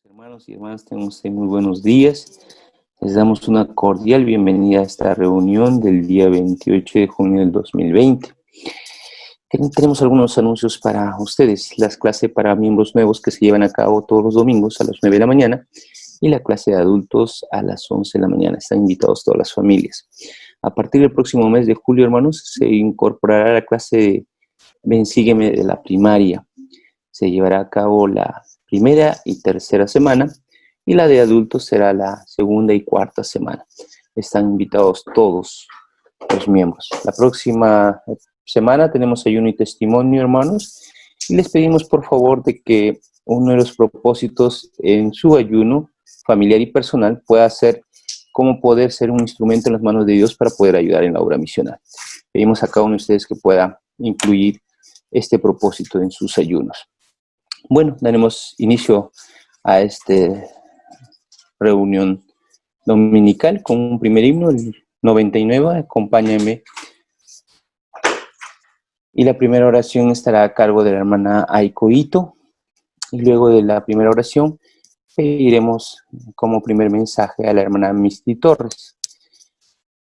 Hermanos y hermanas, tengan ustedes muy buenos días. Les damos una cordial bienvenida a esta reunión del día 28 de junio del 2020. Tenemos algunos anuncios para ustedes. Las clases para miembros nuevos que se llevan a cabo todos los domingos a las 9 de la mañana y la clase de adultos a las 11 de la mañana. Están invitados todas las familias. A partir del próximo mes de julio, hermanos, se incorporará la clase de Ven, sígueme de la primaria. Se llevará a cabo la primera y tercera semana y la de adultos será la segunda y cuarta semana. Están invitados todos los miembros. La próxima semana tenemos ayuno y testimonio, hermanos, y les pedimos por favor de que uno de los propósitos en su ayuno familiar y personal pueda ser cómo poder ser un instrumento en las manos de Dios para poder ayudar en la obra misional. Pedimos a cada uno de ustedes que pueda incluir este propósito en sus ayunos. Bueno, daremos inicio a esta reunión dominical con un primer himno, el 99, acompáñame. Y la primera oración estará a cargo de la hermana Aiko Ito. Y luego de la primera oración pediremos como primer mensaje a la hermana Misty Torres.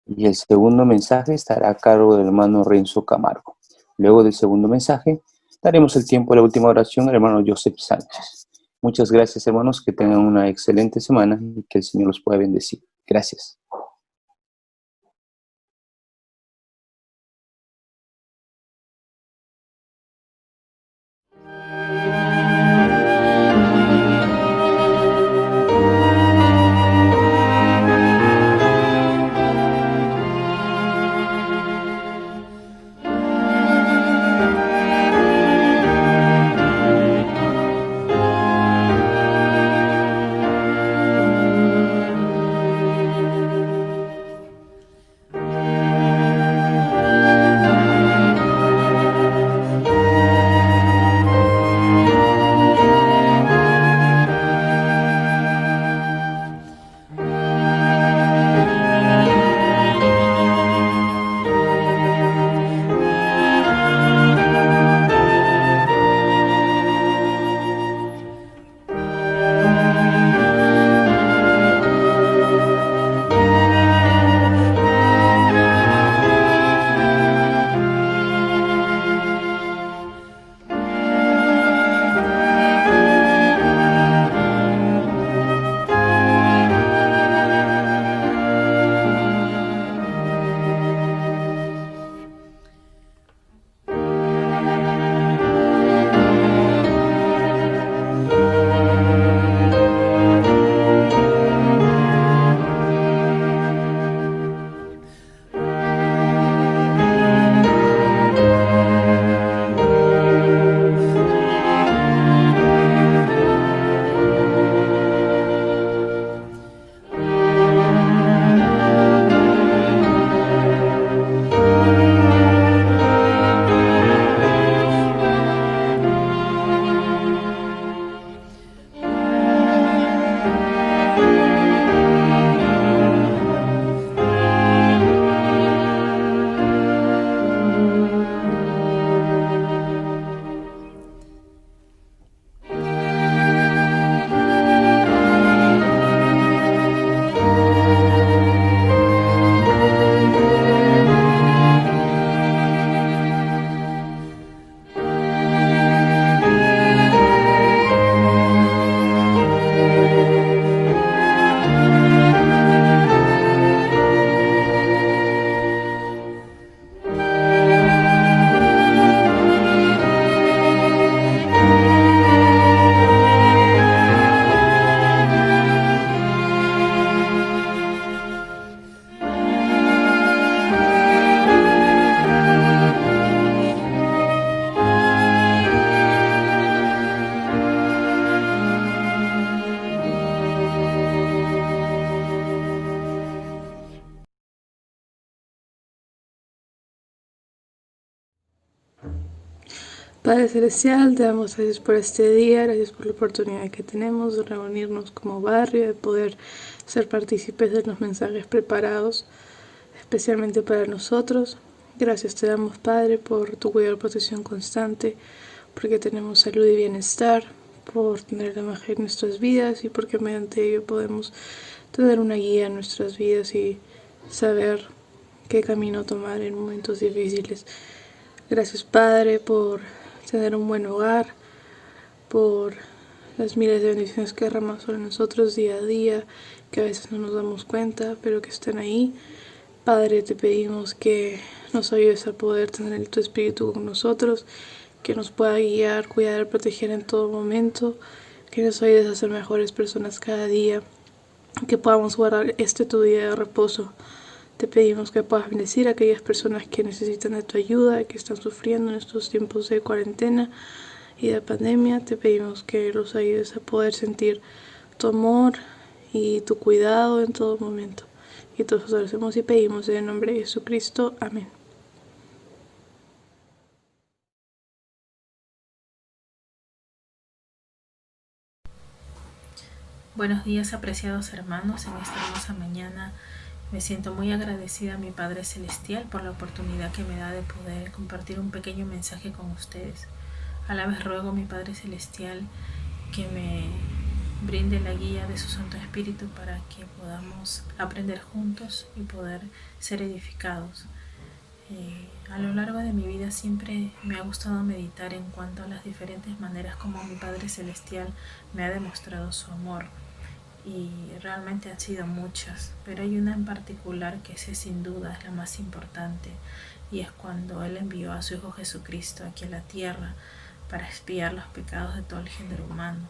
Y el segundo mensaje estará a cargo del hermano Renzo Camargo. Luego del segundo mensaje daremos el tiempo a la última oración al hermano Joseph Sánchez. Muchas gracias, hermanos, que tengan una excelente semana y que el Señor los pueda bendecir. Gracias. Padre Celestial, te damos gracias por este día, gracias por la oportunidad que tenemos de reunirnos como barrio, de poder ser partícipes de los mensajes preparados, especialmente para nosotros. Gracias te damos, Padre, por tu cuidado y protección constante, porque tenemos salud y bienestar, por tener la magia en nuestras vidas y porque mediante ello podemos tener una guía en nuestras vidas y saber qué camino tomar en momentos difíciles. Gracias, Padre, por tener un buen hogar, por las miles de bendiciones que derramas sobre nosotros día a día, que a veces no nos damos cuenta, pero que están ahí. Padre, te pedimos que nos ayudes a poder tener tu Espíritu con nosotros, que nos pueda guiar, cuidar, proteger en todo momento, que nos ayudes a ser mejores personas cada día, que podamos guardar tu día de reposo. Te pedimos que puedas bendecir a aquellas personas que necesitan de tu ayuda, que están sufriendo en estos tiempos de cuarentena y de pandemia. Te pedimos que los ayudes a poder sentir tu amor y tu cuidado en todo momento. Y todos lo hacemos y pedimos en el nombre de Jesucristo. Amén. Buenos días, apreciados hermanos. En esta hermosa mañana me siento muy agradecida a mi Padre Celestial por la oportunidad que me da de poder compartir un pequeño mensaje con ustedes. A la vez ruego a mi Padre Celestial que me brinde la guía de su Santo Espíritu para que podamos aprender juntos y poder ser edificados. A lo largo de mi vida siempre me ha gustado meditar en cuanto a las diferentes maneras como mi Padre Celestial me ha demostrado su amor. Y realmente han sido muchas, pero hay una en particular que sé sin duda es la más importante, y es cuando Él envió a su Hijo Jesucristo aquí a la tierra para expiar los pecados de todo el género humano.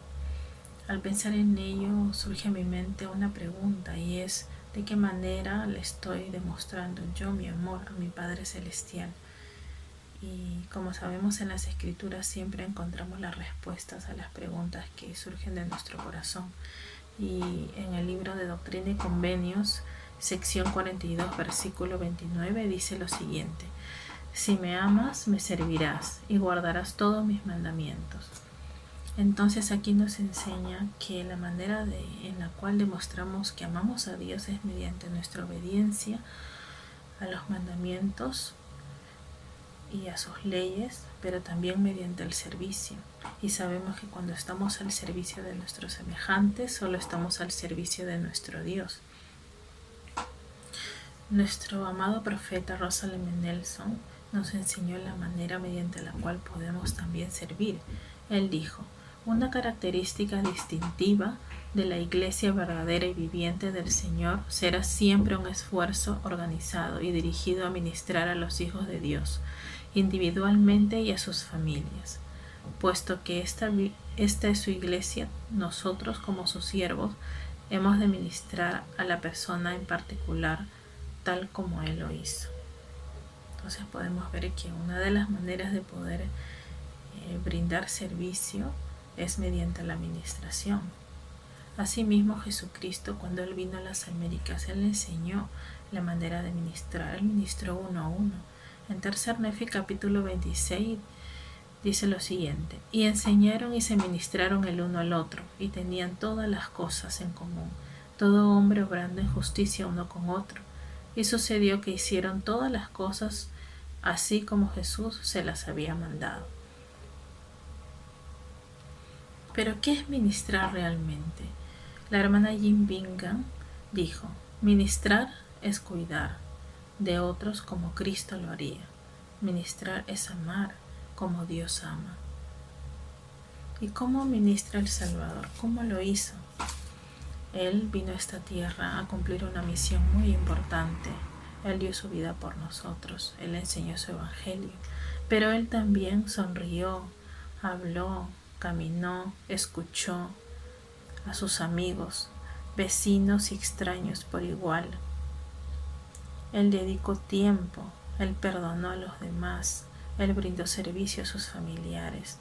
Al pensar en ello surge a mi mente una pregunta, y es: ¿de qué manera le estoy demostrando yo mi amor a mi Padre Celestial? Y como sabemos, en las Escrituras siempre encontramos las respuestas a las preguntas que surgen de nuestro corazón. Y en el libro de Doctrina y Convenios, sección 42, versículo 29, dice lo siguiente: si me amas, me servirás y guardarás todos mis mandamientos. Entonces aquí nos enseña que la manera en la cual demostramos que amamos a Dios es mediante nuestra obediencia a los mandamientos y a sus leyes, pero también mediante el servicio. Y sabemos que cuando estamos al servicio de nuestros semejantes, solo estamos al servicio de nuestro Dios. Nuestro amado profeta Russell M. Nelson nos enseñó la manera mediante la cual podemos también servir. Él dijo: una característica distintiva de la Iglesia verdadera y viviente del Señor será siempre un esfuerzo organizado y dirigido a ministrar a los hijos de Dios, individualmente y a sus familias. Puesto que esta es su iglesia, nosotros como sus siervos hemos de ministrar a la persona en particular tal como Él lo hizo. Entonces podemos ver que una de las maneras de poder brindar servicio es mediante la administración. Asimismo, Jesucristo, cuando Él vino a las Américas, Él enseñó la manera de ministrar. Él ministró uno a uno. En Tercer Nefi, capítulo 26, dice lo siguiente: y enseñaron y se ministraron el uno al otro, y tenían todas las cosas en común, todo hombre obrando en justicia uno con otro. Y sucedió que hicieron todas las cosas así como Jesús se las había mandado. Pero ¿qué es ministrar realmente? La hermana Jim Bingham dijo: ministrar es cuidar de otros como Cristo lo haría. Ministrar es amar como Dios ama. ¿Y cómo ministra el Salvador? ¿Cómo lo hizo? Él vino a esta tierra a cumplir una misión muy importante. Él dio su vida por nosotros. Él enseñó su evangelio. Pero Él también sonrió, habló, caminó, escuchó a sus amigos, vecinos y extraños por igual. Él dedicó tiempo. Él perdonó a los demás. Él brindó servicio a sus familiares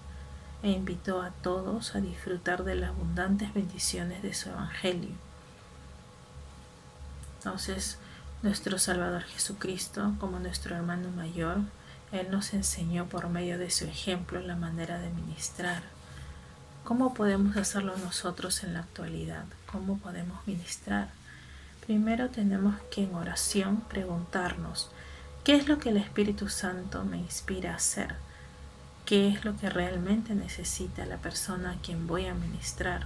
e invitó a todos a disfrutar de las abundantes bendiciones de su evangelio. Entonces, nuestro Salvador Jesucristo, como nuestro hermano mayor, Él nos enseñó por medio de su ejemplo la manera de ministrar. ¿Cómo podemos hacerlo nosotros en la actualidad? ¿Cómo podemos ministrar? Primero tenemos que en oración preguntarnos: ¿qué es lo que el Espíritu Santo me inspira a hacer? qué es lo que realmente necesita la persona a quien voy a ministrar.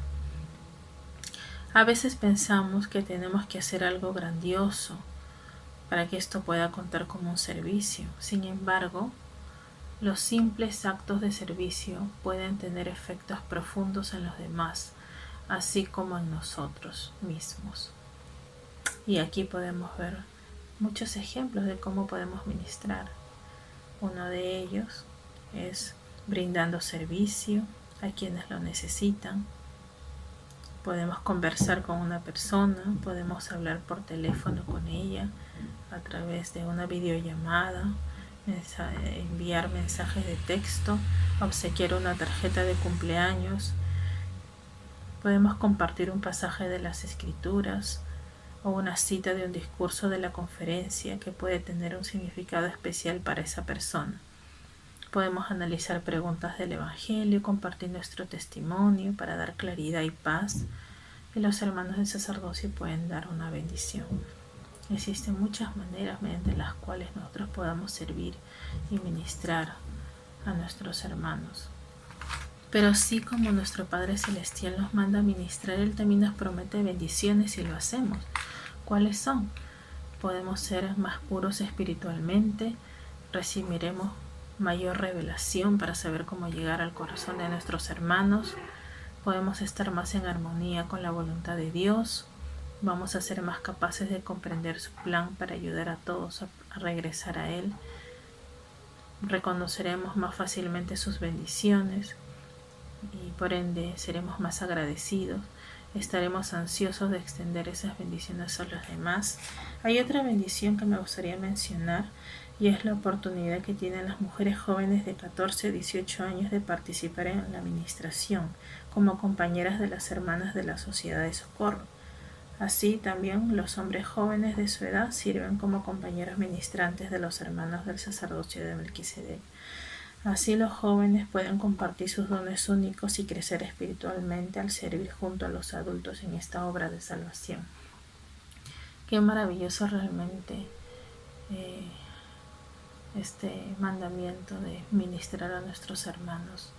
A veces pensamos que tenemos que hacer algo grandioso para que esto pueda contar como un servicio. Sin embargo, los simples actos de servicio pueden tener efectos profundos en los demás, así como en nosotros mismos. Y aquí podemos ver muchos ejemplos de cómo podemos ministrar. Uno de ellos es brindando servicio a quienes lo necesitan. Podemos conversar con una persona, podemos hablar por teléfono con ella a través de una videollamada, enviar mensajes de texto, obsequiar una tarjeta de cumpleaños. Podemos compartir un pasaje de las Escrituras o una cita de un discurso de la conferencia que puede tener un significado especial para esa persona. Podemos analizar preguntas del Evangelio, compartir nuestro testimonio para dar claridad y paz, y los hermanos del sacerdocio pueden dar una bendición. Existen muchas maneras mediante las cuales nosotros podamos servir y ministrar a nuestros hermanos. Pero así como nuestro Padre Celestial nos manda a ministrar, Él también nos promete bendiciones si lo hacemos. ¿Cuáles son? Podemos ser más puros espiritualmente, recibiremos mayor revelación para saber cómo llegar al corazón de nuestros hermanos, podemos estar más en armonía con la voluntad de Dios, vamos a ser más capaces de comprender su plan para ayudar a todos a regresar a Él, reconoceremos más fácilmente sus bendiciones y por ende seremos más agradecidos, estaremos ansiosos de extender esas bendiciones a los demás. Hay otra bendición que me gustaría mencionar y es la oportunidad que tienen las mujeres jóvenes de 14 a 18 años de participar en la administración como compañeras de las hermanas de la Sociedad de Socorro. Así también los hombres jóvenes de su edad sirven como compañeros ministrantes de los hermanos del sacerdocio de Melquisedec. Así los jóvenes pueden compartir sus dones únicos y crecer espiritualmente al servir junto a los adultos en esta obra de salvación. Qué maravilloso realmente este mandamiento de ministrar a nuestros hermanos.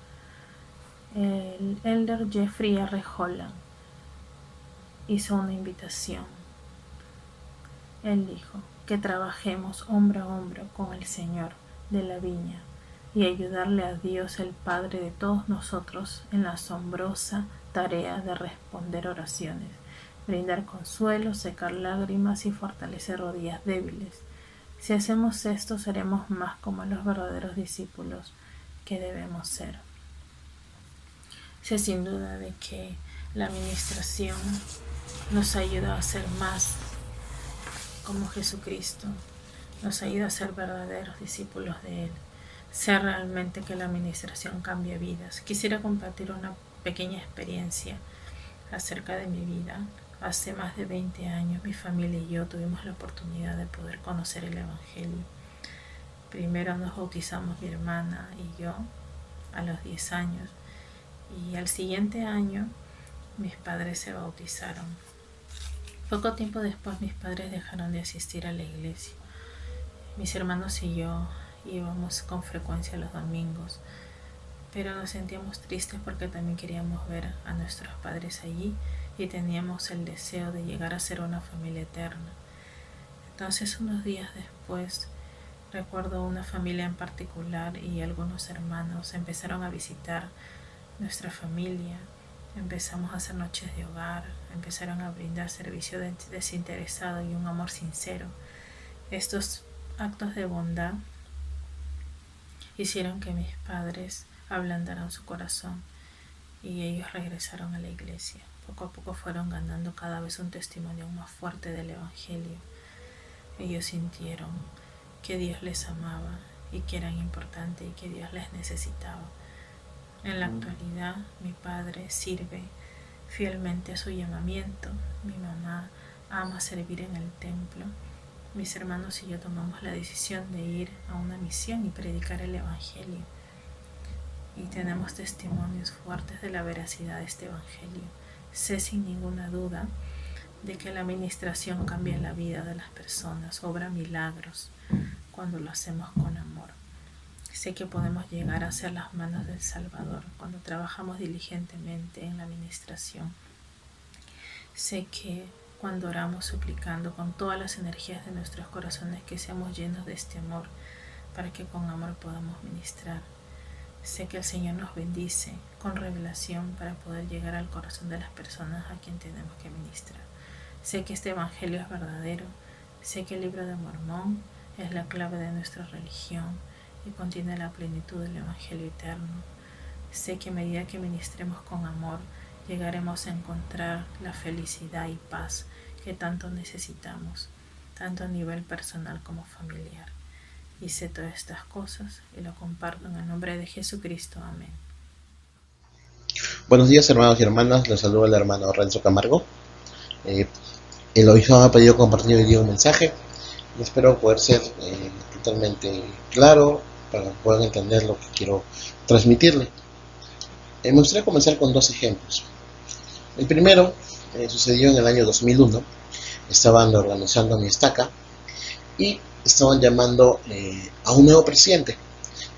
El elder Jeffrey R. Holland hizo una invitación. Él dijo que trabajemos hombro a hombro con el Señor de la viña y ayudarle a Dios el Padre de todos nosotros en la asombrosa tarea de responder oraciones, brindar consuelo, secar lágrimas y fortalecer rodillas débiles. Si hacemos esto, seremos más como los verdaderos discípulos que debemos ser. Sé sin duda de que la administración nos ayuda a ser más como Jesucristo, nos ayuda a ser verdaderos discípulos de Él. Sé realmente que la administración cambia vidas. Quisiera compartir una pequeña experiencia acerca de mi vida. Hace más de 20 años mi familia y yo tuvimos la oportunidad de poder conocer el Evangelio. Primero nos bautizamos mi hermana y yo a los 10 años y al siguiente año mis padres se bautizaron. Poco tiempo después mis padres dejaron de asistir a la iglesia. Mis hermanos y yo íbamos con frecuencia los domingos, pero nos sentíamos tristes porque también queríamos ver a nuestros padres allí y teníamos el deseo de llegar a ser una familia eterna. Entonces unos días después recuerdo una familia en particular y algunos hermanos empezaron a visitar nuestra familia, empezamos a hacer noches de hogar, empezaron a brindar servicio desinteresado y un amor sincero. Estos actos de bondad hicieron que mis padres ablandaran su corazón y ellos regresaron a la iglesia. Poco a poco fueron ganando cada vez un testimonio más fuerte del Evangelio. Ellos sintieron que Dios les amaba y que eran importantes y que Dios les necesitaba. En la actualidad mi padre sirve fielmente a su llamamiento, mi mamá ama servir en el templo, mis hermanos y yo tomamos la decisión de ir a una misión y predicar el Evangelio. Y tenemos testimonios fuertes de la veracidad de este Evangelio. Sé sin ninguna duda de que la administración cambia la vida de las personas, obra milagros cuando lo hacemos con amor. Sé que podemos llegar a ser las manos del Salvador cuando trabajamos diligentemente en la administración. Sé que cuando oramos suplicando con todas las energías de nuestros corazones que seamos llenos de este amor para que con amor podamos ministrar. Sé que el Señor nos bendice con revelación para poder llegar al corazón de las personas a quien tenemos que ministrar. Sé que este evangelio es verdadero. Sé que el libro de Mormón es la clave de nuestra religión y contiene la plenitud del evangelio eterno. Sé que a medida que ministremos con amor, llegaremos a encontrar la felicidad y paz que tanto necesitamos, tanto a nivel personal como familiar. Y sé todas estas cosas y lo comparto en el nombre de Jesucristo. Amén. Buenos días, hermanos y hermanas. Les saluda el hermano Renzo Camargo. El obispo me ha pedido compartir hoy día un mensaje y espero poder ser totalmente claro para que puedan entender lo que quiero transmitirle. Me gustaría comenzar con dos ejemplos. El primero sucedió en el año 2001. Estaban organizando mi estaca y estaban llamando a un nuevo presidente.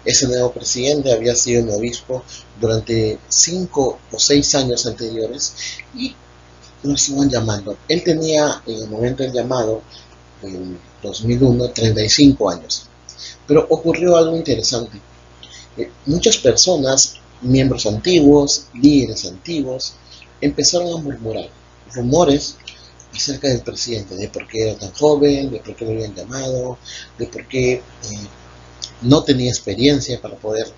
Ese nuevo presidente había sido mi obispo durante 5 o 6 años anteriores y lo estaban llamando. Él tenía, en el momento del llamado, en 2001, 35 años. Pero ocurrió algo interesante. Muchas personas, miembros antiguos, líderes antiguos, empezaron a murmurar rumores acerca del presidente, de por qué era tan joven, de por qué lo habían llamado, de por qué no tenía experiencia para poder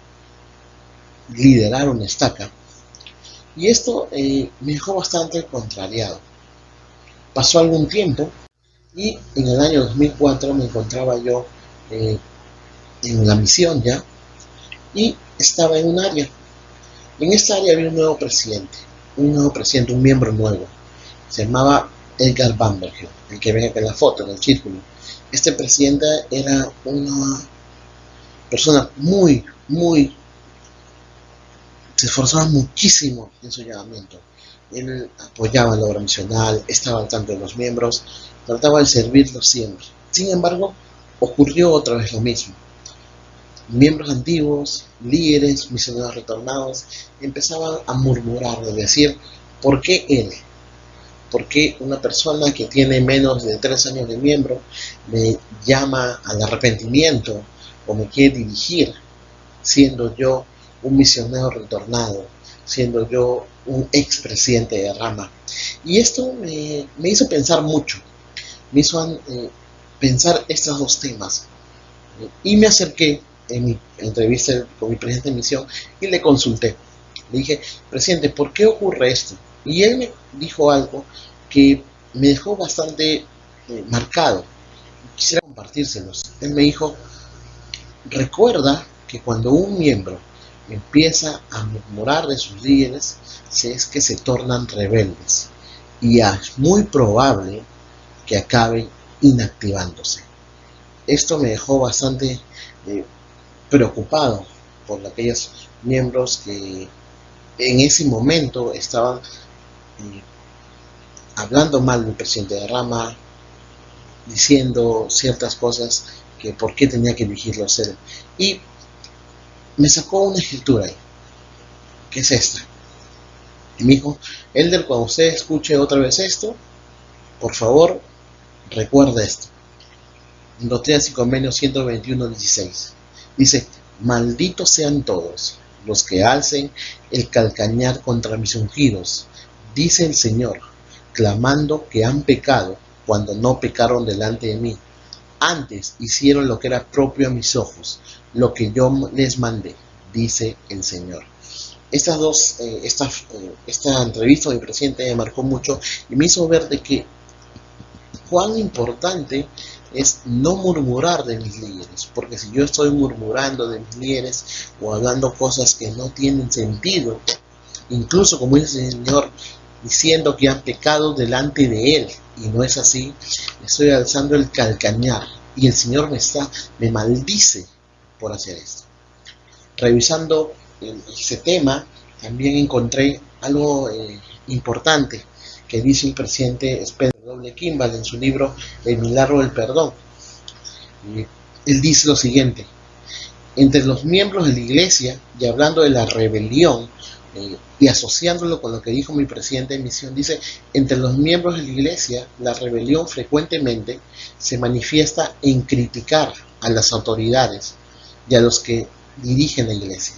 liderar una estaca. Y esto me dejó bastante contrariado. Pasó algún tiempo y en el año 2004 me encontraba yo en la misión ya y estaba en un área. En esta área había un miembro nuevo. Se llamaba Edgar Bamberger, el que ven acá en la foto, en el círculo. Este presidente era una persona se esforzaba muchísimo en su llamamiento. Él apoyaba la obra misional, estaba al tanto de los miembros, trataba de servirlos siempre. Sin embargo, ocurrió otra vez lo mismo. Miembros antiguos, líderes, misioneros retornados, empezaban a murmurar, de decir, ¿por qué él? ¿Por qué una persona que tiene menos de 3 años de miembro me llama al arrepentimiento o me quiere dirigir, siendo yo un misionero retornado, siendo yo un expresidente de rama? Y esto me hizo pensar mucho, me hizo pensar estos dos temas. Y me acerqué en mi entrevista con mi presidente de misión y le consulté. Le dije, presidente, ¿por qué ocurre esto? Y él me dijo algo que me dejó bastante marcado. Quisiera compartírselos. Él me dijo, recuerda que cuando un miembro empieza a murmurar de sus líderes, es que se tornan rebeldes y es muy probable que acabe inactivándose. Esto me dejó bastante preocupado por aquellos miembros que en ese momento estaban hablando mal del presidente de rama, diciendo ciertas cosas que por qué tenía que dirigirlos él. Y me sacó una escritura ahí, que es esta. Y me dijo, Elder, cuando usted escuche otra vez esto, por favor, recuerda esto. En Doctrinas y Convenios 121:16. Dice, malditos sean todos los que alcen el calcañar contra mis ungidos, dice el Señor, clamando que han pecado cuando no pecaron delante de mí. Antes hicieron lo que era propio a mis ojos, lo que yo les mandé, dice el Señor. Esta entrevista con mi presidente me marcó mucho y me hizo ver de que cuán importante es no murmurar de mis líderes, porque si yo estoy murmurando de mis líderes o hablando cosas que no tienen sentido, incluso como dice el Señor, diciendo que han pecado delante de Él, y no es así, estoy alzando el calcañar, y el Señor me maldice por hacer esto. Revisando ese tema, también encontré algo importante que dice el presidente Spencer W. Kimball en su libro El milagro del perdón. Él dice lo siguiente: Entre los miembros de la iglesia, y hablando de la rebelión, y asociándolo con lo que dijo mi presidente de misión, dice, entre los miembros de la iglesia, la rebelión frecuentemente se manifiesta en criticar a las autoridades y a los que dirigen la iglesia.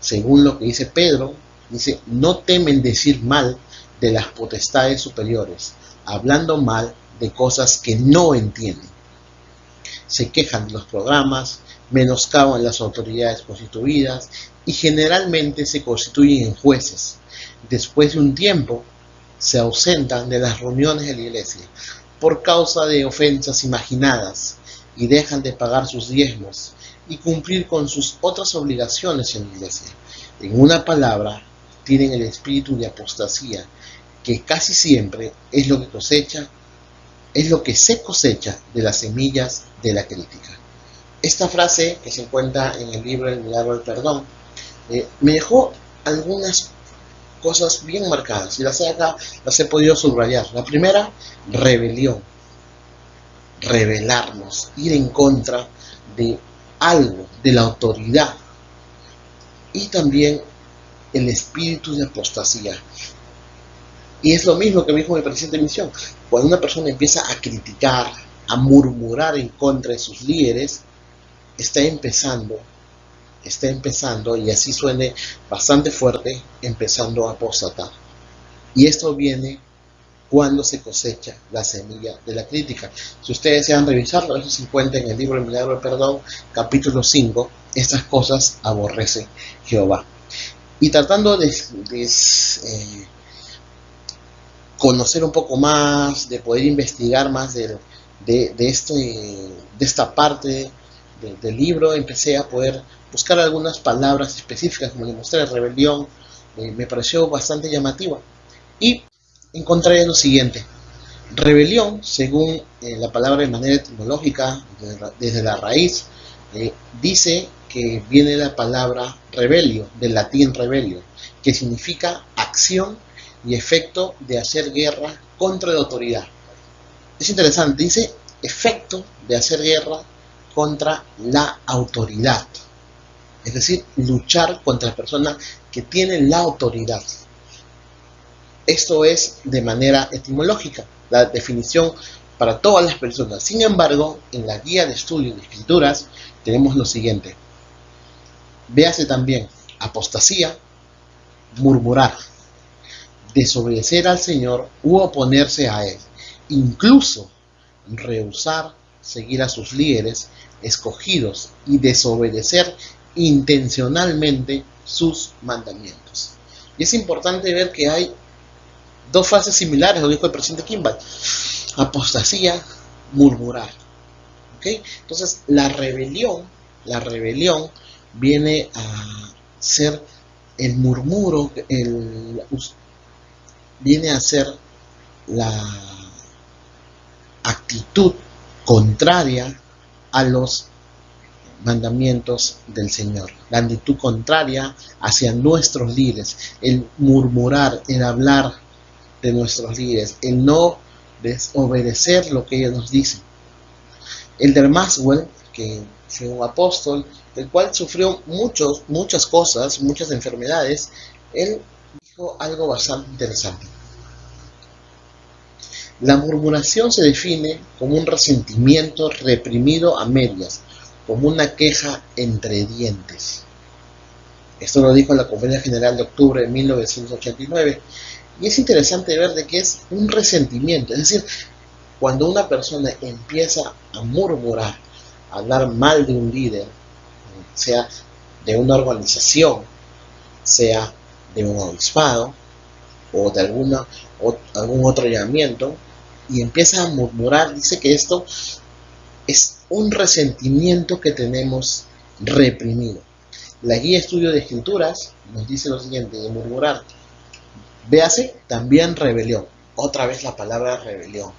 Según lo que dice Pedro, dice, no temen decir mal de las potestades superiores, hablando mal de cosas que no entienden. Se quejan de los programas, menoscaban las autoridades constituidas y generalmente se constituyen en jueces. Después de un tiempo, se ausentan de las reuniones de la iglesia por causa de ofensas imaginadas y dejan de pagar sus diezmos y cumplir con sus otras obligaciones en la iglesia. En una palabra, tienen el espíritu de apostasía, que casi siempre es lo que se cosecha de las semillas de la crítica. Esta frase, que se encuentra en el libro El Milagro del Perdón, me dejó algunas cosas bien marcadas, y las he podido subrayar. La primera, rebelión, rebelarnos, ir en contra de algo, de la autoridad, y también el espíritu de apostasía. Y es lo mismo que me dijo mi presidente de misión. Cuando una persona empieza a criticar, a murmurar en contra de sus líderes, está empezando, y así suene bastante fuerte, empezando a apostatar. Y esto viene cuando se cosecha la semilla de la crítica. Si ustedes desean revisarlo, eso se encuentra en el libro El Milagro del Perdón, capítulo 5, estas cosas aborrece Jehová. Y tratando de conocer un poco más, de poder investigar más de esta parte del libro, empecé a poder buscar algunas palabras específicas, como les mostré, rebelión, me pareció bastante llamativa. Y encontré lo siguiente: rebelión, según la palabra de manera etimológica, desde la raíz, dice que viene la palabra rebelio, del latín rebelio, que significa acción y efecto de hacer guerra contra la autoridad. Es interesante, dice efecto de hacer guerra contra la autoridad, es decir, luchar contra la persona que tiene la autoridad. Esto es de manera etimológica, la definición para todas las personas. Sin embargo, en la guía de estudio de escrituras tenemos lo siguiente: véase también apostasía, murmurar, desobedecer al Señor u oponerse a Él, incluso rehusar seguir a sus líderes escogidos y desobedecer intencionalmente sus mandamientos. Y es importante ver que hay dos frases similares, lo dijo el presidente Kimball: apostasía, murmurar. ¿Okay? Entonces la rebelión viene a ser el murmuro, viene a ser la actitud contraria a los mandamientos del Señor, la actitud contraria hacia nuestros líderes, el murmurar, el hablar de nuestros líderes, el no desobedecer lo que ellos nos dicen. Elder Maxwell, que fue un apóstol, el cual sufrió muchas cosas, muchas enfermedades, él dijo algo bastante interesante. La murmuración se define como un resentimiento reprimido a medias, como una queja entre dientes. Esto lo dijo en la Conferencia General de octubre de 1989. Y es interesante ver de qué es un resentimiento. Es decir, cuando una persona empieza a murmurar, a hablar mal de un líder, sea de una organización, sea de un obispado o de algún otro llamamiento, y empieza a murmurar, dice que esto es un resentimiento que tenemos reprimido. La guía de estudio de escrituras nos dice lo siguiente: de murmurar, véase también rebelión. Otra vez la palabra rebelión.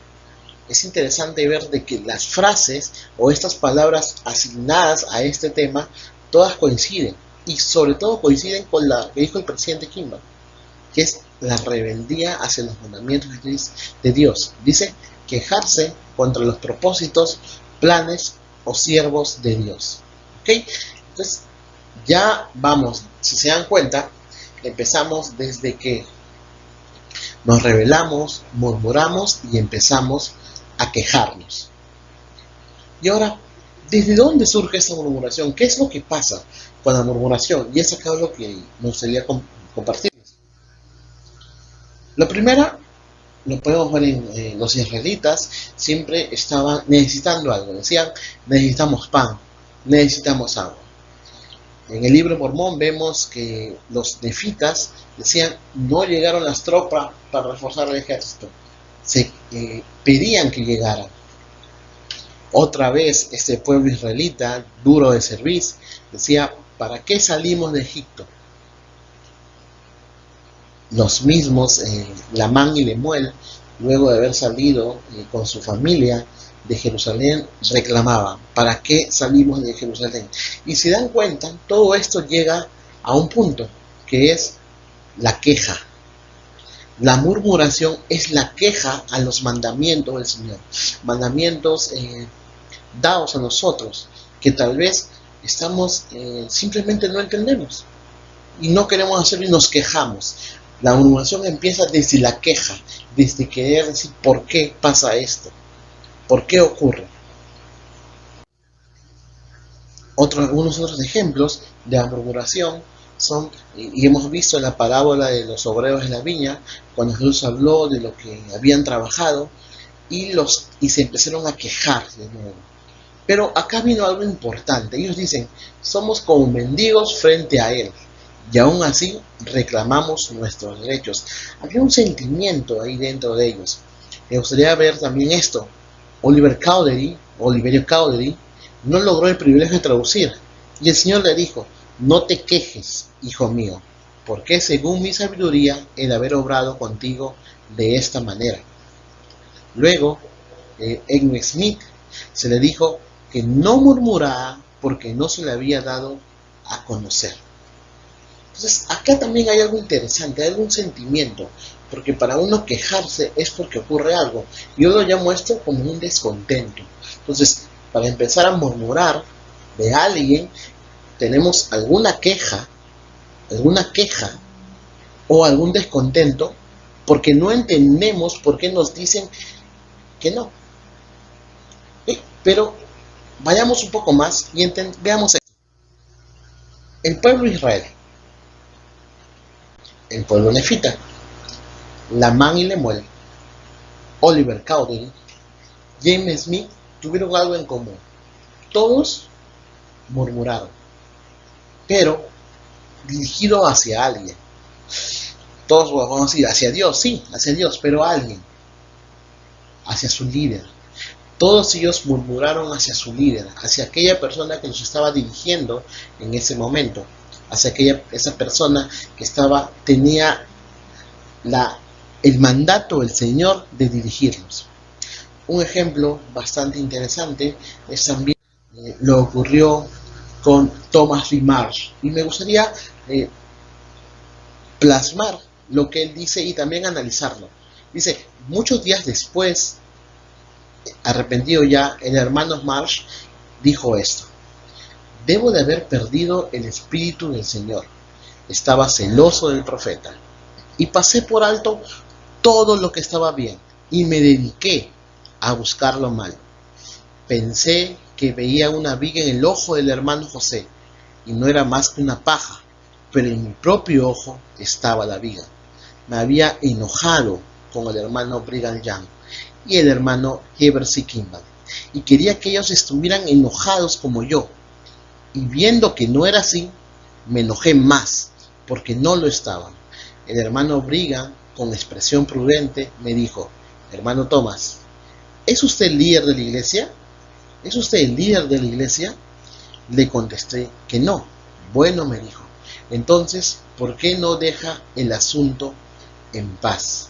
Es interesante ver de que las frases o estas palabras asignadas a este tema, todas coinciden, y sobre todo coinciden con la que dijo el presidente Kimball, que es la rebeldía hacia los mandamientos de Dios. Dice, quejarse contra los propósitos, planes o siervos de Dios. ¿Okay? Entonces, ya vamos, si se dan cuenta, empezamos desde que nos rebelamos, murmuramos y empezamos a quejarnos. Y ahora, ¿desde dónde surge esta murmuración? ¿Qué es lo que pasa con la murmuración? Y es acá lo que me gustaría compartirles. La primera, lo podemos ver en los israelitas, siempre estaban necesitando algo. Decían, necesitamos pan, necesitamos agua. En el libro Mormón vemos que los nefitas decían, no llegaron las tropas para reforzar el ejército. Se pedían que llegaran. Otra vez este pueblo israelita, duro de cerviz, decía, ¿para qué salimos de Egipto? Los mismos, Lamán y Lemuel, luego de haber salido con su familia de Jerusalén, reclamaban, ¿para qué salimos de Jerusalén? Y si dan cuenta, todo esto llega a un punto, que es la queja. La murmuración es la queja a los mandamientos del Señor. Mandamientos dados a nosotros, que tal vez estamos, simplemente no entendemos. Y no queremos hacerlo y nos quejamos. La murmuración empieza desde la queja, desde querer decir, ¿por qué pasa esto? ¿Por qué ocurre? Algunos otros ejemplos de la murmuración son, y hemos visto en la parábola de los obreros de la viña, cuando Jesús habló de lo que habían trabajado y se empezaron a quejar de nuevo. Pero acá vino algo importante. Ellos dicen, somos como mendigos frente a Él, y aún así reclamamos nuestros derechos. Había un sentimiento ahí dentro de ellos. Me gustaría ver también esto. Oliverio Cowdery, no logró el privilegio de traducir. Y el Señor le dijo, no te quejes, hijo mío, porque según mi sabiduría el haber obrado contigo de esta manera. Luego, Edwin Smith se le dijo que no murmurara porque no se le había dado a conocer. Entonces, acá también hay algo interesante, hay algún sentimiento, porque para uno quejarse es porque ocurre algo. Yo lo llamo esto como un descontento. Entonces, para empezar a murmurar de alguien, tenemos alguna queja o algún descontento, porque no entendemos por qué nos dicen que no. Pero vayamos un poco más y veamos esto. El pueblo de Israel, el pueblo nefita, Lamán y Lemuel, Oliver Cowdery, James Smith tuvieron algo en común. Todos murmuraron, pero dirigido hacia alguien. Todos vamos a decir hacia Dios, sí, hacia Dios, pero a alguien, hacia su líder. Todos ellos murmuraron hacia su líder, hacia aquella persona que los estaba dirigiendo en ese momento, hacia esa persona que tenía el mandato del Señor de dirigirlos. Un ejemplo bastante interesante es también lo ocurrió con Thomas B. Marsh, y me gustaría plasmar lo que él dice y también analizarlo. Dice, muchos días después, arrepentido ya, el hermano Marsh dijo esto: debo de haber perdido el espíritu del Señor. Estaba celoso del profeta y pasé por alto todo lo que estaba bien y me dediqué a buscar lo malo. Pensé que veía una viga en el ojo del hermano José y no era más que una paja, pero en mi propio ojo estaba la viga. Me había enojado con el hermano Brigham Young y el hermano Heber C. Kimball y quería que ellos estuvieran enojados como yo, y viendo que no era así, me enojé más porque no lo estaban. El hermano Brigham, con expresión prudente, me dijo: hermano Thomas, ¿es usted el líder de la iglesia? ¿Es usted el líder de la iglesia? Le contesté que no. Bueno, me dijo, entonces, ¿por qué no deja el asunto en paz?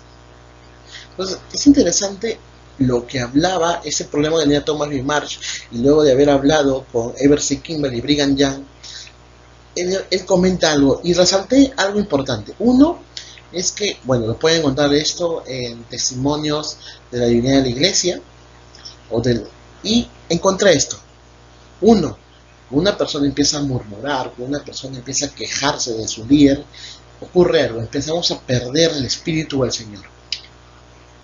Entonces, es interesante lo que hablaba, ese problema que tenía Thomas B. Marsh, y luego de haber hablado con Heber C. Kimball y Brigham Young, él comenta algo, y resalté algo importante. Uno es que, bueno, lo pueden encontrar esto en testimonios de la divinidad de la iglesia, y encontré esto. Uno, una persona empieza a murmurar, cuando una persona empieza a quejarse de su líder, ocurre algo, empezamos a perder el espíritu del Señor.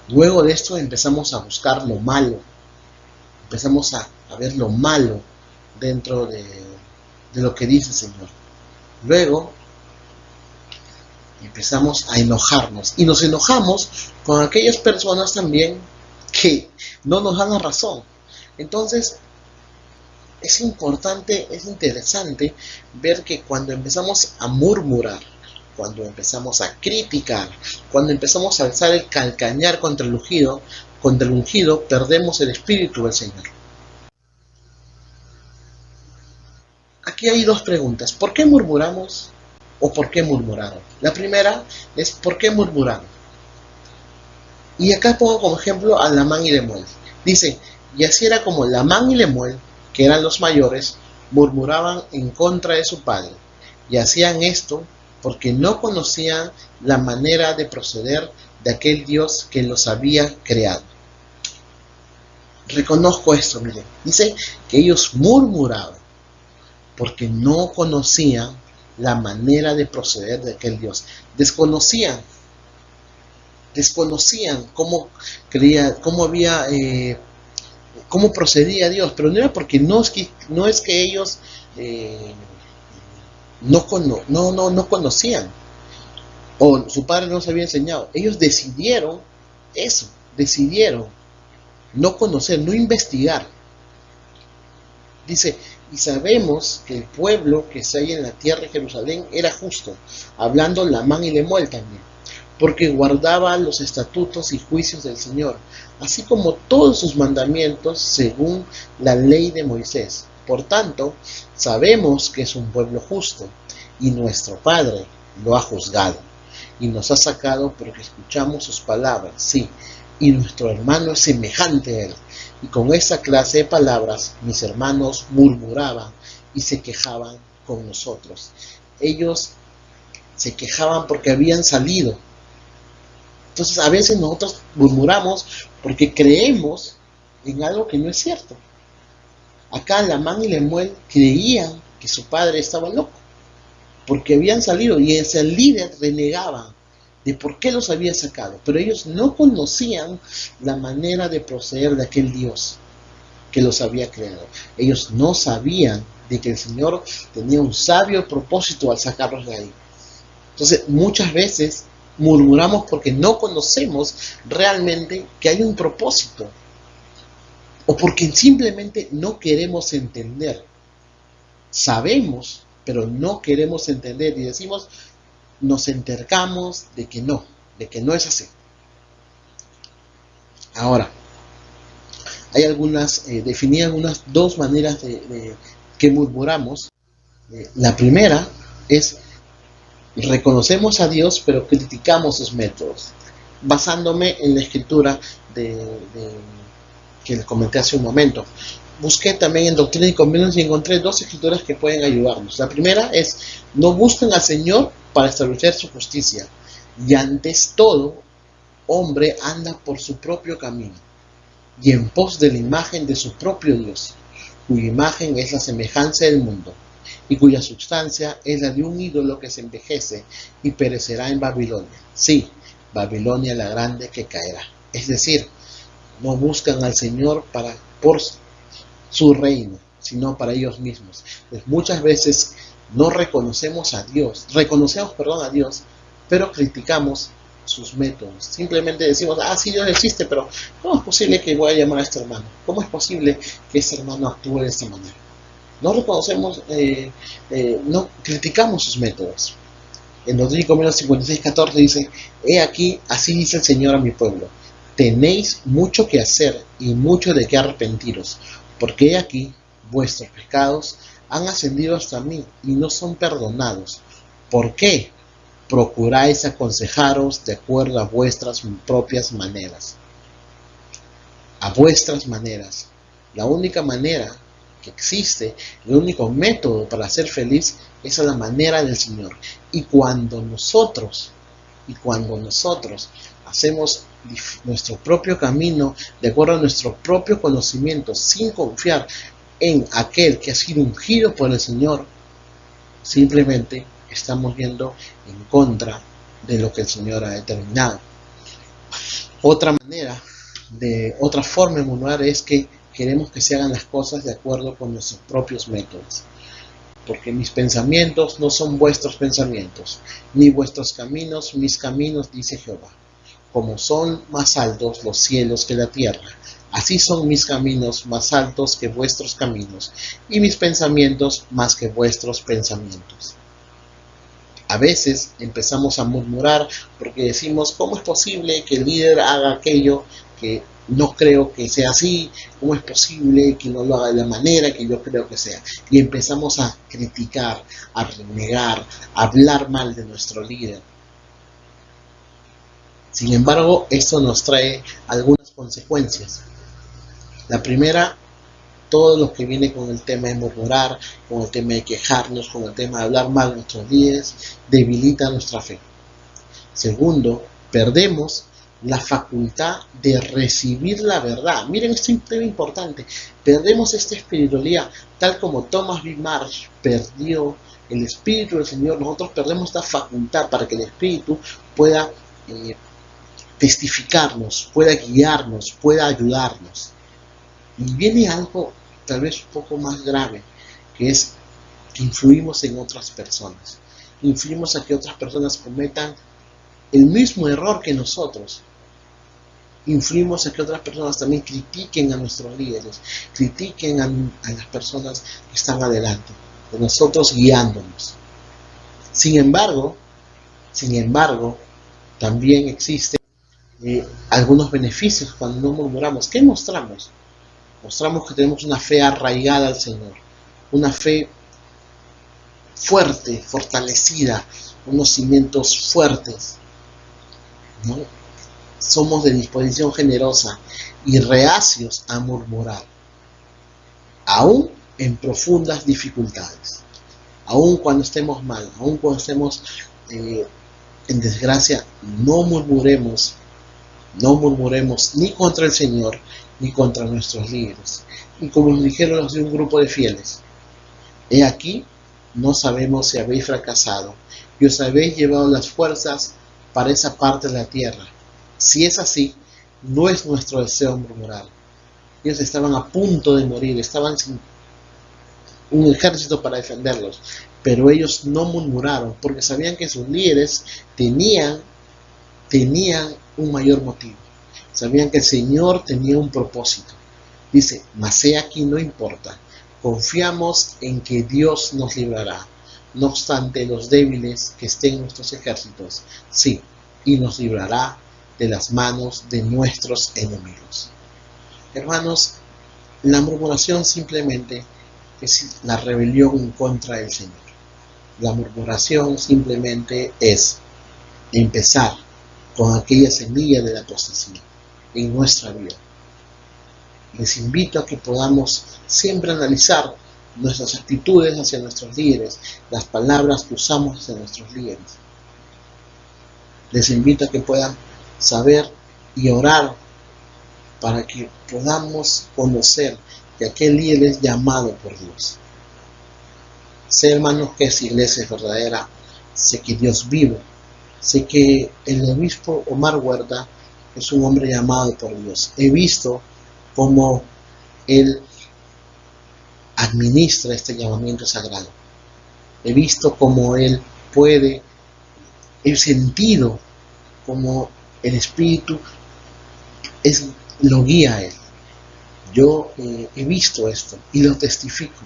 Luego de esto empezamos a buscar lo malo, empezamos a ver lo malo dentro de lo que dice el Señor. Luego empezamos a enojarnos, y nos enojamos con aquellas personas también que no nos dan la razón. Entonces es importante, es interesante ver que cuando empezamos a murmurar, cuando empezamos a criticar, cuando empezamos a alzar el calcañar contra el ungido, perdemos el espíritu del Señor. Aquí hay dos preguntas: ¿por qué murmuramos o por qué murmuraron? La primera es ¿por qué murmuraron? Y acá pongo como ejemplo a Lamán y Lemuel. Dice, y así era como Lamán y Lemuel, que eran los mayores, murmuraban en contra de su padre, y hacían esto porque no conocían la manera de proceder de aquel Dios que los había creado. Reconozco esto, miren, dice que ellos murmuraban porque no conocían la manera de proceder de aquel Dios. Desconocían cómo creía, cómo procedía Dios, pero no era porque no es que ellos no conocían o su padre no les había enseñado. Ellos decidieron no conocer, no investigar. Dice, y sabemos que el pueblo que está ahí en la tierra de Jerusalén era justo, hablando Lamán y Lemuel también, porque guardaba los estatutos y juicios del Señor, así como todos sus mandamientos según la ley de Moisés. Por tanto, sabemos que es un pueblo justo, y nuestro Padre lo ha juzgado, y nos ha sacado porque escuchamos sus palabras, sí, y nuestro hermano es semejante a él. Y con esa clase de palabras mis hermanos murmuraban y se quejaban con nosotros. Ellos se quejaban porque habían salido. Entonces a veces nosotros murmuramos porque creemos en algo que no es cierto. Acá Lamán y Lemuel creían que su padre estaba loco porque habían salido, y ese líder renegaba de por qué los había sacado, pero ellos no conocían la manera de proceder de aquel Dios que los había creado. Ellos no sabían de que el Señor tenía un sabio propósito al sacarlos de ahí. Entonces muchas veces murmuramos porque no conocemos realmente que hay un propósito, o porque simplemente no queremos entender. Sabemos, pero no queremos entender, y decimos, nos entercamos de que no es así. Ahora, hay definí algunas dos maneras de que murmuramos. La primera es, reconocemos a Dios, pero criticamos sus métodos. Basándome en la escritura que les comenté hace un momento. Busqué también en Doctrina y Convenios y encontré dos escrituras que pueden ayudarnos. La primera es, no busquen al Señor para establecer su justicia, y antes todo, hombre anda por su propio camino, y en pos de la imagen de su propio Dios, cuya imagen es la semejanza del mundo, y cuya sustancia es la de un ídolo que se envejece y perecerá en Babilonia. Sí, Babilonia la grande que caerá. Es decir, no buscan al Señor por su reino, sino para ellos mismos. Pues muchas veces no reconocemos a Dios, a Dios, pero criticamos sus métodos. Simplemente decimos, sí, Dios existe, pero ¿cómo es posible que voy a llamar a este hermano? ¿Cómo es posible que este hermano actúe de esta manera? No reconocemos, no criticamos sus métodos. En Doctrina y Convenios 56:14 dice, he aquí, así dice el Señor a mi pueblo, tenéis mucho que hacer y mucho de qué arrepentiros, porque he aquí, vuestros pecados han ascendido hasta mí y no son perdonados. ¿Por qué? Procuráis aconsejaros de acuerdo a vuestras propias maneras. A vuestras maneras. La única manera que existe, el único método para ser feliz es a la manera del Señor. Y cuando nosotros hacemos nuestro propio camino de acuerdo a nuestro propio conocimiento, sin confiar en aquel que ha sido ungido por el Señor, simplemente estamos yendo en contra de lo que el Señor ha determinado. Otra forma de murmurar es que queremos que se hagan las cosas de acuerdo con nuestros propios métodos. Porque mis pensamientos no son vuestros pensamientos, ni vuestros caminos mis caminos, dice Jehová. Como son más altos los cielos que la tierra, así son mis caminos más altos que vuestros caminos, y mis pensamientos más que vuestros pensamientos. A veces empezamos a murmurar porque decimos, ¿cómo es posible que el líder haga aquello que no creo que sea así? ¿Cómo es posible que no lo haga de la manera que yo creo que sea? Y empezamos a criticar, a renegar, a hablar mal de nuestro líder. Sin embargo, esto nos trae algunas consecuencias. La primera, todo lo que viene con el tema de murmurar, con el tema de quejarnos, con el tema de hablar mal de nuestros líderes, debilita nuestra fe. Segundo, perdemos la facultad de recibir la verdad. Miren, esto es un tema importante. Perdemos esta espiritualidad, tal como Thomas B. Marsh perdió el Espíritu del Señor. Nosotros perdemos esta facultad para que el Espíritu pueda testificarnos, pueda guiarnos, pueda ayudarnos. Y viene algo tal vez un poco más grave, que es que influimos en otras personas. Influimos a que otras personas cometan el mismo error que nosotros. Influimos a que otras personas también critiquen a nuestros líderes, critiquen a las personas que están adelante, de nosotros guiándonos. Sin embargo, también existen algunos beneficios cuando no murmuramos. ¿Qué mostramos? Mostramos que tenemos una fe arraigada al Señor, una fe fuerte, fortalecida, unos cimientos fuertes, ¿no? Somos de disposición generosa y reacios a murmurar, aún en profundas dificultades, aún cuando estemos mal, aún cuando estemos en desgracia. No murmuremos ni contra el Señor ni contra nuestros líderes. Y como nos dijeron los de un grupo de fieles, he aquí, no sabemos si habéis fracasado y os habéis llevado las fuerzas para esa parte de la tierra. Si es así, no es nuestro deseo murmurar. Ellos estaban a punto de morir, estaban sin un ejército para defenderlos, pero ellos no murmuraron porque sabían que sus líderes tenían un mayor motivo. Sabían que el Señor tenía un propósito. Dice, mas he aquí, no importa. Confiamos en que Dios nos librará. No obstante los débiles que estén en nuestros ejércitos, sí, y nos librará de las manos de nuestros enemigos. Hermanos, la murmuración simplemente es la rebelión en contra del Señor. La murmuración simplemente es empezar con aquella semilla de la apostasía en nuestra vida. Les invito a que podamos siempre analizar nuestras actitudes hacia nuestros líderes, las palabras que usamos hacia nuestros líderes. Les invito a que puedan saber y orar para que podamos conocer que aquel líder es llamado por Dios. Sé, hermanos, que esa iglesia es verdadera. Sé que Dios vive. Sé que el obispo Omar Huerta es un hombre llamado por Dios. He visto cómo él administra este llamamiento sagrado. He visto cómo él puede, he sentido cómo el Espíritu lo guía a él. Yo he visto esto y lo testifico.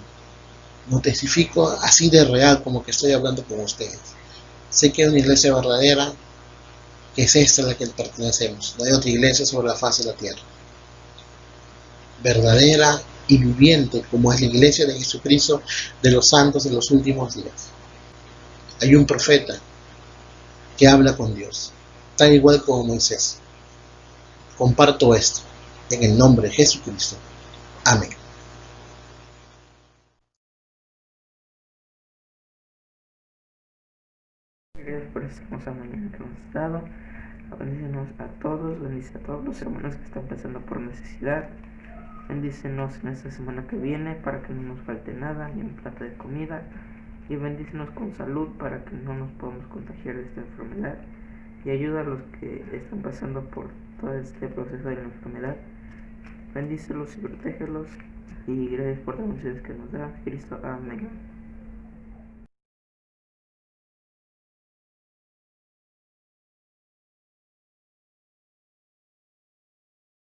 Lo testifico así de real como que estoy hablando con ustedes. Sé que hay una iglesia verdadera, que es esta a la que pertenecemos. No hay otra iglesia sobre la faz de la tierra. Verdadera y viviente como es la iglesia de Jesucristo de los santos de los últimos días. Hay un profeta que habla con Dios, tal igual como Moisés. Comparto esto en el nombre de Jesucristo. Amén. Gracias por esta hermosa mañana que nos has dado. Bendícenos a todos, bendice a todos los hermanos que están pasando por necesidad. Bendícenos en esta semana que viene para que no nos falte nada, ni un plato de comida. Y bendícenos con salud para que no nos podamos contagiar de esta enfermedad. Y ayuda a los que están pasando por todo este proceso de la enfermedad. Bendícelos y protégelos. Y gracias por las bendiciones que nos da Cristo. Amén.